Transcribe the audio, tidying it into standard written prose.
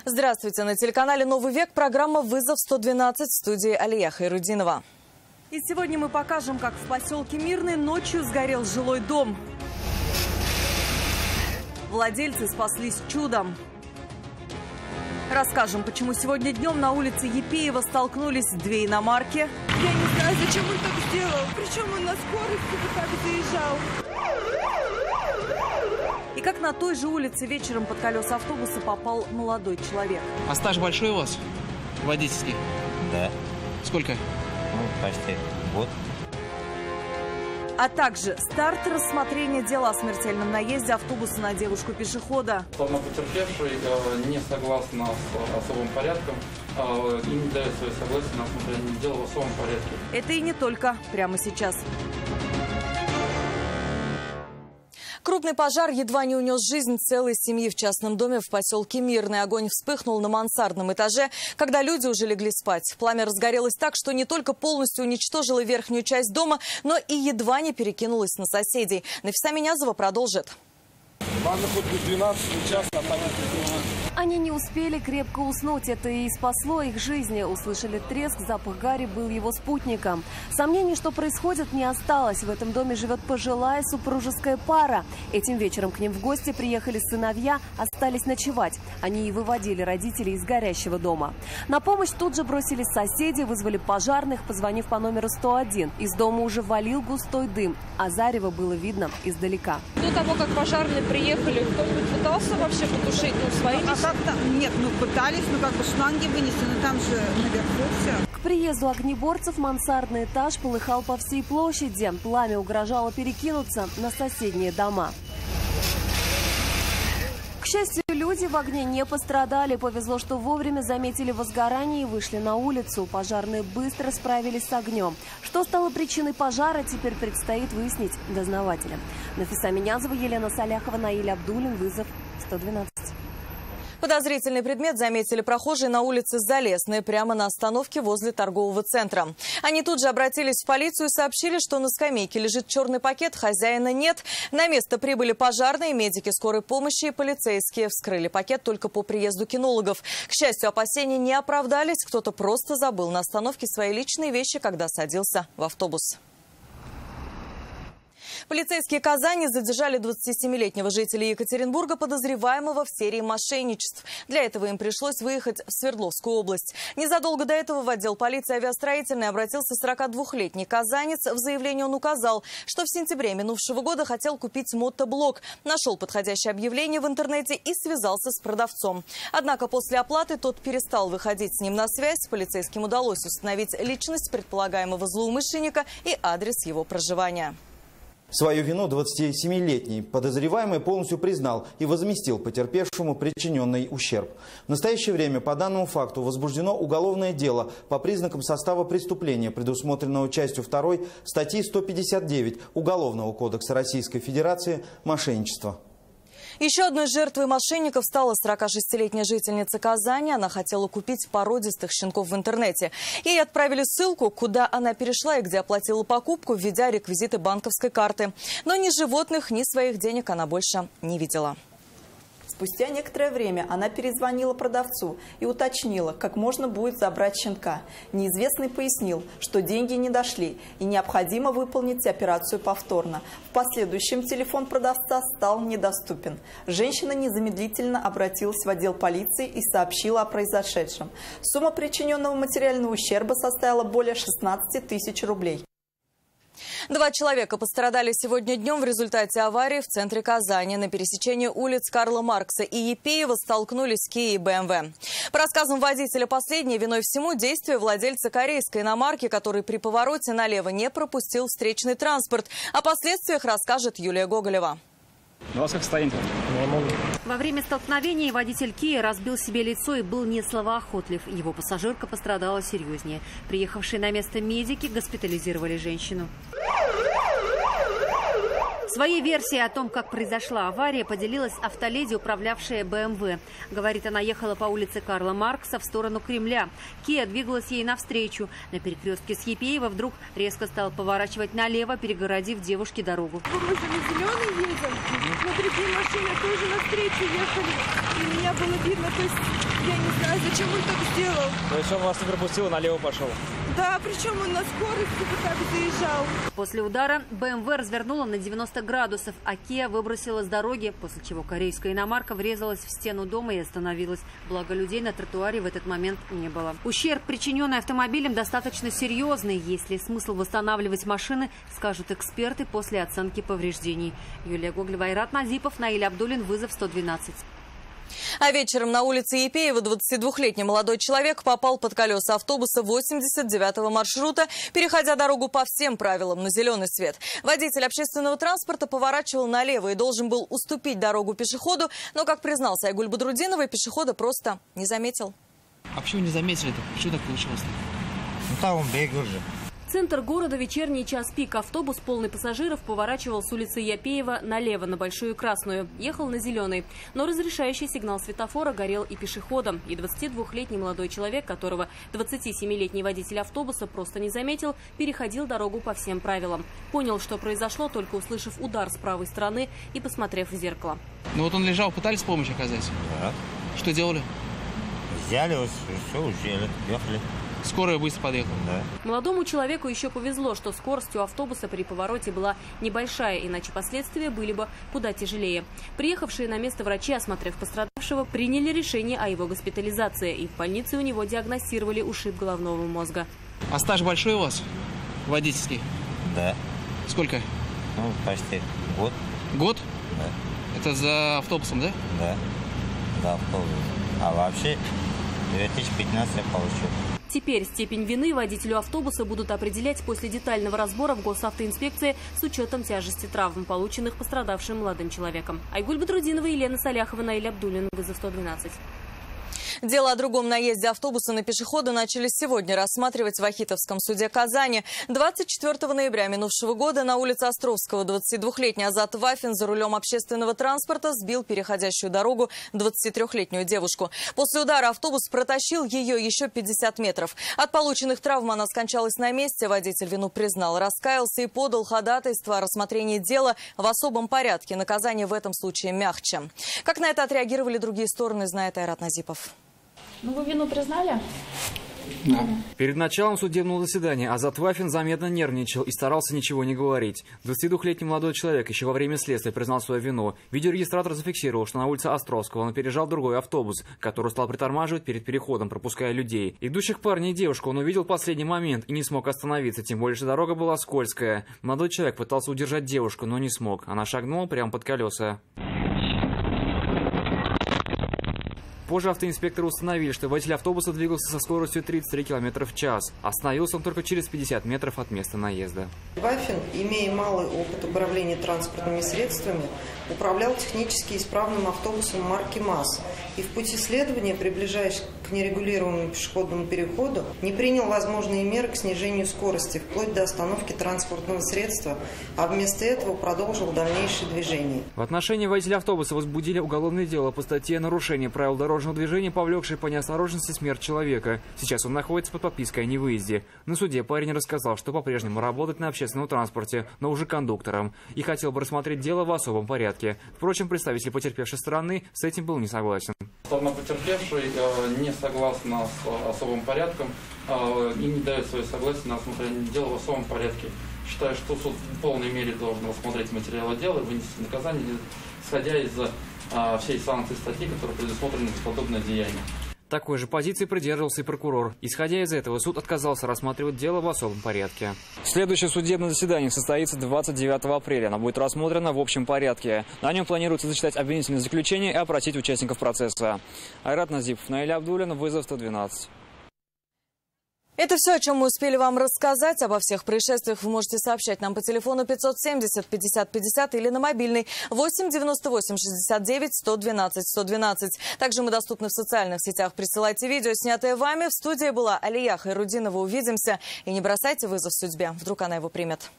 Здравствуйте. На телеканале «Новый век» программа «Вызов 112» в студии Алия Хайрудинова. И сегодня мы покажем, как в поселке Мирный ночью сгорел жилой дом. Владельцы спаслись чудом. Расскажем, почему сегодня днем на улице Епеева столкнулись две иномарки. Я не знаю, зачем он так сделал. Причем он на скорости вот так заезжал. И как на той же улице вечером под колеса автобуса попал молодой человек. А стаж большой у вас? Водительский? Да. Сколько? Почти год. А также старт рассмотрения дела о смертельном наезде автобуса на девушку-пешехода. Сторона потерпевшей не согласна с особым порядком и не дает свое согласие на рассмотрение дела в особом порядке. Это и не только прямо сейчас. Крупный пожар едва не унес жизнь целой семьи в частном доме в поселке Мирный. Огонь вспыхнул на мансардном этаже, когда люди уже легли спать. Пламя разгорелось так, что не только полностью уничтожило верхнюю часть дома, но и едва не перекинулось на соседей. Нафиса Минязова продолжит. Ладно, хоть бы 12 час, а так. Они не успели крепко уснуть. Это и спасло их жизни. Услышали треск, запах гари был его спутником. Сомнений, что происходит, не осталось. В этом доме живет пожилая супружеская пара. Этим вечером к ним в гости приехали сыновья, остались ночевать. Они и выводили родителей из горящего дома. На помощь тут же бросились соседи, вызвали пожарных, позвонив по номеру 101. Из дома уже валил густой дым, а зарево было видно издалека. До того, как пожарные приехали, кто-нибудь пытался вообще потушить свои личные? Нет, пытались, шланги вынесли, но там же наверху все. К приезду огнеборцев мансардный этаж полыхал по всей площади. Пламя угрожало перекинуться на соседние дома. К счастью, люди в огне не пострадали. Повезло, что вовремя заметили возгорание и вышли на улицу. Пожарные быстро справились с огнем. Что стало причиной пожара, теперь предстоит выяснить дознавателям. Нафиса Минязова, Елена Саляхова, Наиль Абдулин. Вызов 112. Подозрительный предмет заметили прохожие на улице Залесной, прямо на остановке возле торгового центра. Они тут же обратились в полицию и сообщили, что на скамейке лежит черный пакет, хозяина нет. На место прибыли пожарные, медики скорой помощи и полицейские. Вскрыли пакет только по приезду кинологов. К счастью, опасения не оправдались. Кто-то просто забыл на остановке свои личные вещи, когда садился в автобус. Полицейские Казани задержали 27-летнего жителя Екатеринбурга, подозреваемого в серии мошенничеств. Для этого им пришлось выехать в Свердловскую область. Незадолго до этого в отдел полиции авиастроительной обратился 42-летний казанец. В заявлении он указал, что в сентябре минувшего года хотел купить мотоблок. Нашел подходящее объявление в интернете и связался с продавцом. Однако после оплаты тот перестал выходить с ним на связь. Полицейским удалось установить личность предполагаемого злоумышленника и адрес его проживания. Свою вину 27-летний подозреваемый полностью признал и возместил потерпевшему причиненный ущерб. В настоящее время по данному факту возбуждено уголовное дело по признакам состава преступления, предусмотренного частью 2 статьи 159 Уголовного кодекса Российской Федерации «Мошенничество». Еще одной жертвой мошенников стала 46-летняя жительница Казани. Она хотела купить породистых щенков в интернете. Ей отправили ссылку, куда она перешла и где оплатила покупку, введя реквизиты банковской карты. Но ни животных, ни своих денег она больше не видела. Спустя некоторое время она перезвонила продавцу и уточнила, как можно будет забрать щенка. Неизвестный пояснил, что деньги не дошли и необходимо выполнить операцию повторно. В последующем телефон продавца стал недоступен. Женщина незамедлительно обратилась в отдел полиции и сообщила о произошедшем. Сумма причиненного материального ущерба составила более 16 тысяч рублей. 2 человека пострадали сегодня днем в результате аварии в центре Казани. На пересечении улиц Карла Маркса и Епеева столкнулись Kia и BMW. По рассказам водителя последней, виной всему действия владельца корейской иномарки, который при повороте налево не пропустил встречный транспорт. О последствиях расскажет Юлия Гоголева. У вас как состояние? Во время столкновения водитель Kia разбил себе лицо и был не словоохотлив. Его пассажирка пострадала серьезнее. Приехавшие на место медики госпитализировали женщину. Своей версией о том, как произошла авария, поделилась автоледи, управлявшая БМВ. Говорит, она ехала по улице Карла Маркса в сторону Кремля. Киа двигалась ей навстречу. На перекрестке с Епеева вдруг резко стал поворачивать налево, перегородив девушке дорогу. Мы же на зеленый едем, но другие машины тоже навстречу ехали. И меня было видно, то есть я не знаю, зачем он так сделал. То есть он вас не пропустил и налево пошел? Да, причем он на скорости вот так заезжал. После удара БМВ развернула на 90 градусов, а Киа выбросила с дороги, после чего корейская иномарка врезалась в стену дома и остановилась. Благо, людей на тротуаре в этот момент не было. Ущерб, причиненный автомобилем, достаточно серьезный. Есть ли смысл восстанавливать машины, скажут эксперты после оценки повреждений. Юлия Гоголева, Айрат Назипов, Наиль Абдуллин, вызов 112. А вечером на улице Епеева 22-летний молодой человек попал под колеса автобуса 89-го маршрута, переходя дорогу по всем правилам на зеленый свет. Водитель общественного транспорта поворачивал налево и должен был уступить дорогу пешеходу, но, как признался Айгуль Бадрудинова, пешехода просто не заметил. А почему не заметили-то? Почему так получилось-то? Ну там он бегал же. Центр города, вечерний час пик. Автобус, полный пассажиров, поворачивал с улицы Епеева налево, на Большую Красную. Ехал на зеленый. Но разрешающий сигнал светофора горел и пешеходам. И 22-летний молодой человек, которого 27-летний водитель автобуса просто не заметил, переходил дорогу по всем правилам. Понял, что произошло, только услышав удар с правой стороны и посмотрев в зеркало. Ну вот он лежал, пытались помощь оказать? Да. Что делали? Взяли, вот, все, ушли, ехали. Скорая быстро подъехала? Да. Молодому человеку еще повезло, что скорость у автобуса при повороте была небольшая, иначе последствия были бы куда тяжелее. Приехавшие на место врачи, осмотрев пострадавшего, приняли решение о его госпитализации. И в больнице у него диагностировали ушиб головного мозга. А стаж большой у вас? Водительский? Да. Сколько? Ну, почти год. Год? Да. Это за автобусом, да? Да. За автобусом. А вообще 2015 я получил. Теперь степень вины водителю автобуса будут определять после детального разбора в госавтоинспекции с учетом тяжести травм, полученных пострадавшим молодым человеком. Айгуль Бадрудинова, Елена Саляхова, Наиль Абдуллин, вызов 112. Дело о другом наезде автобуса на пешехода начали сегодня рассматривать в Ахитовском суде Казани. 24 ноября минувшего года на улице Островского 22-летний Азат Вафин за рулем общественного транспорта сбил переходящую дорогу 23-летнюю девушку. После удара автобус протащил ее еще 50 метров. От полученных травм она скончалась на месте. Водитель вину признал, раскаялся и подал ходатайство о рассмотрении дела в особом порядке. Наказание в этом случае мягче. Как на это отреагировали другие стороны, знает Айрат Назипов. Ну, вы вину признали? Да. Перед началом судебного заседания Азат Вафин заметно нервничал и старался ничего не говорить. 22-летний молодой человек еще во время следствия признал свою вину. Видеорегистратор зафиксировал, что на улице Островского он опережал другой автобус, который стал притормаживать перед переходом, пропуская людей. Идущих парней и девушку он увидел в последний момент и не смог остановиться, тем более, что дорога была скользкая. Молодой человек пытался удержать девушку, но не смог. Она шагнула прямо под колеса. Позже автоинспекторы установили, что водитель автобуса двигался со скоростью 33 км в час. Остановился он только через 50 метров от места наезда. Вафин, имея малый опыт управления транспортными средствами, управлял технически исправным автобусом марки МАЗ и в пути следования, приближаясь к нерегулируемому пешеходному переходу, не принял возможные меры к снижению скорости, вплоть до остановки транспортного средства, а вместо этого продолжил дальнейшее движение. В отношении водителя автобуса возбудили уголовное дело по статье «Нарушение правил дорожного движения, повлекшее по неосторожности смерть человека». Сейчас он находится под подпиской о невыезде. На суде парень рассказал, что по-прежнему работает на общественном транспорте, но уже кондуктором, и хотел бы рассмотреть дело в особом порядке. Впрочем, представитель потерпевшей стороны с этим был не согласен. Сторона потерпевшей не согласна с особым порядком и не дает свое согласие на рассмотрение дела в особом порядке. Считаю, что суд в полной мере должен рассмотреть материалы дела и вынести наказание, исходя из всей санкции статьи, которые предусмотрены за подобное деяние. Такой же позиции придерживался и прокурор. Исходя из этого, суд отказался рассматривать дело в особом порядке. Следующее судебное заседание состоится 29 апреля. Оно будет рассмотрено в общем порядке. На нем планируется зачитать обвинительное заключение и опросить участников процесса. Айрат Назипов, Наиль Абдуллин, вызов 112. Это все, о чем мы успели вам рассказать. Обо всех происшествиях вы можете сообщать нам по телефону 570 50 50 или на мобильный 8 98 69 112 112. Также мы доступны в социальных сетях. Присылайте видео, снятое вами. В студии была Алия Хайрудинова. Увидимся. И не бросайте вызов судьбе. Вдруг она его примет.